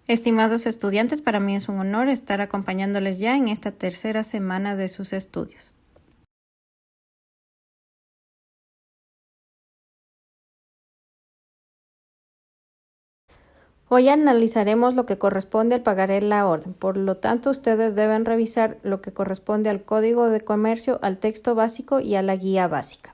Estimados estudiantes, para mí es un honor estar acompañándoles ya en esta tercera semana de sus estudios. Hoy analizaremos lo que corresponde al pagaré la orden, por lo tanto ustedes deben revisar lo que corresponde al Código de Comercio, al texto básico y a la guía básica.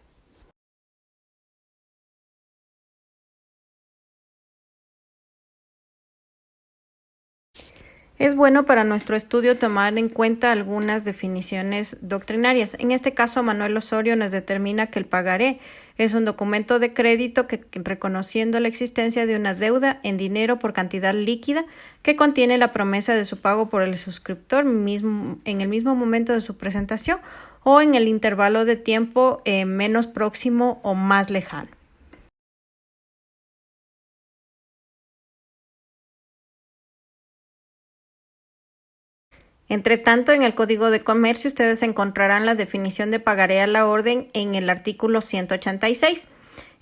Es bueno para nuestro estudio tomar en cuenta algunas definiciones doctrinarias. En este caso, Manuel Osorio nos determina que el pagaré es un documento de crédito que, reconociendo la existencia de una deuda en dinero por cantidad líquida que contiene la promesa de su pago por el suscriptor en el mismo momento de su presentación o en el intervalo de tiempo menos próximo o más lejano. Entre tanto, en el Código de Comercio ustedes encontrarán la definición de pagaré a la orden en el artículo 186,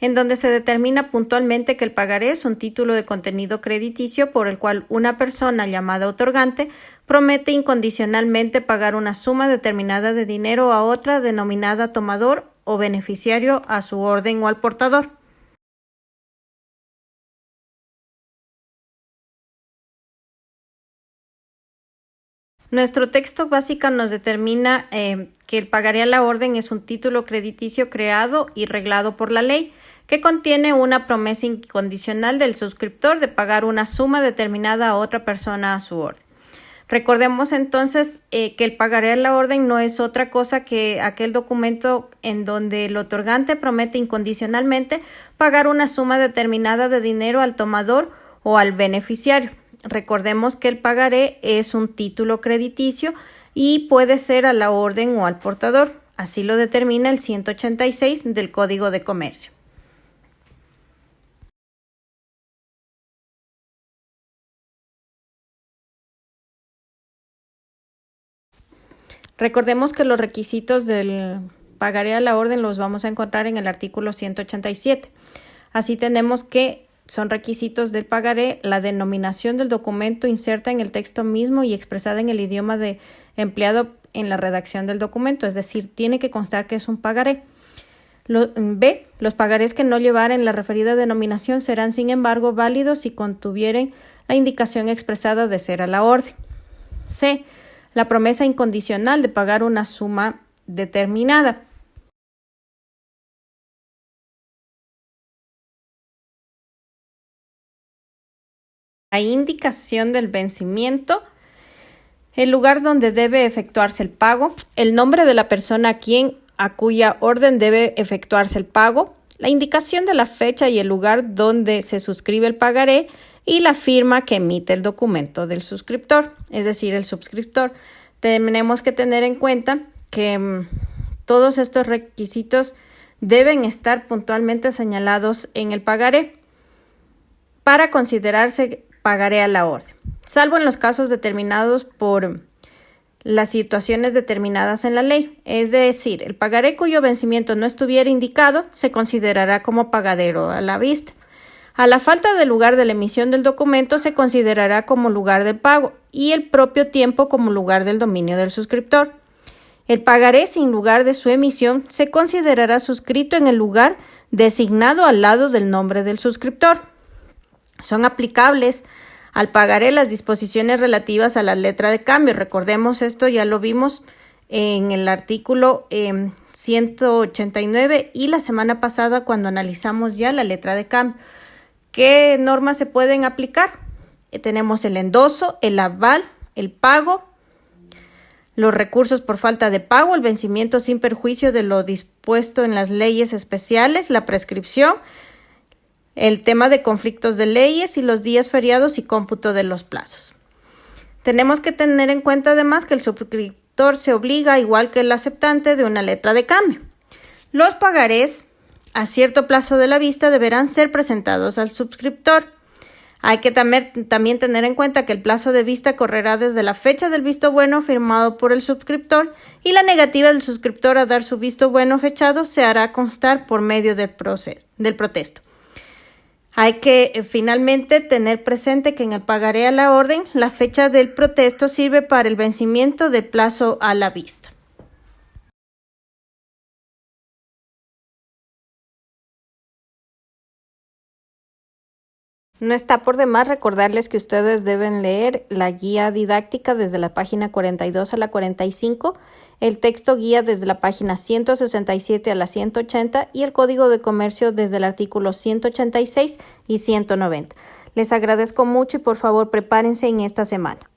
en donde se determina puntualmente que el pagaré es un título de contenido crediticio por el cual una persona llamada otorgante promete incondicionalmente pagar una suma determinada de dinero a otra denominada tomador o beneficiario a su orden o al portador. Nuestro texto básico nos determina que el pagaré a la orden es un título crediticio creado y reglado por la ley, que contiene una promesa incondicional del suscriptor de pagar una suma determinada a otra persona a su orden. Recordemos entonces que el pagaré a la orden no es otra cosa que aquel documento en donde el otorgante promete incondicionalmente pagar una suma determinada de dinero al tomador o al beneficiario. Recordemos que el pagaré es un título crediticio y puede ser a la orden o al portador. Así lo determina el 186 del Código de Comercio. Recordemos que los requisitos del pagaré a la orden los vamos a encontrar en el artículo 187. Así tenemos que son requisitos del pagaré la denominación del documento inserta en el texto mismo y expresada en el idioma empleado en la redacción del documento, es decir, tiene que constar que es un pagaré. B. Los pagarés que no llevaren la referida denominación serán, sin embargo, válidos si contuvieren la indicación expresada de ser a la orden. C. La promesa incondicional de pagar una suma determinada. La indicación del vencimiento, el lugar donde debe efectuarse el pago, el nombre de la persona a cuya orden debe efectuarse el pago, la indicación de la fecha y el lugar donde se suscribe el pagaré y la firma que emite el documento del suscriptor, es decir, el suscriptor. Tenemos que tener en cuenta que todos estos requisitos deben estar puntualmente señalados en el pagaré para considerarse pagaré a la orden, salvo en los casos determinados por las situaciones determinadas en la ley, es decir, el pagaré cuyo vencimiento no estuviera indicado se considerará como pagadero a la vista. A la falta de lugar de la emisión del documento se considerará como lugar de pago y el propio tiempo como lugar del dominio del suscriptor. El pagaré sin lugar de su emisión se considerará suscrito en el lugar designado al lado del nombre del suscriptor. Son aplicables al pagaré las disposiciones relativas a la letra de cambio. Recordemos esto, ya lo vimos en el artículo 189 y la semana pasada cuando analizamos ya la letra de cambio. ¿Qué normas se pueden aplicar? Tenemos el endoso, el aval, el pago, los recursos por falta de pago, el vencimiento sin perjuicio de lo dispuesto en las leyes especiales, la prescripción, el tema de conflictos de leyes y los días feriados y cómputo de los plazos. Tenemos que tener en cuenta además que el suscriptor se obliga, igual que el aceptante, de una letra de cambio. Los pagarés a cierto plazo de la vista deberán ser presentados al suscriptor. Hay que también tener en cuenta que el plazo de vista correrá desde la fecha del visto bueno firmado por el suscriptor y la negativa del suscriptor a dar su visto bueno fechado se hará constar por medio del protesto. Hay que finalmente tener presente que en el pagaré a la orden, la fecha del protesto sirve para el vencimiento del plazo a la vista. No está por demás recordarles que ustedes deben leer la guía didáctica desde la página 42 a la 45, el texto guía desde la página 167 a la 180 y el código de comercio desde el artículo 186 y 190. Les agradezco mucho y por favor prepárense en esta semana.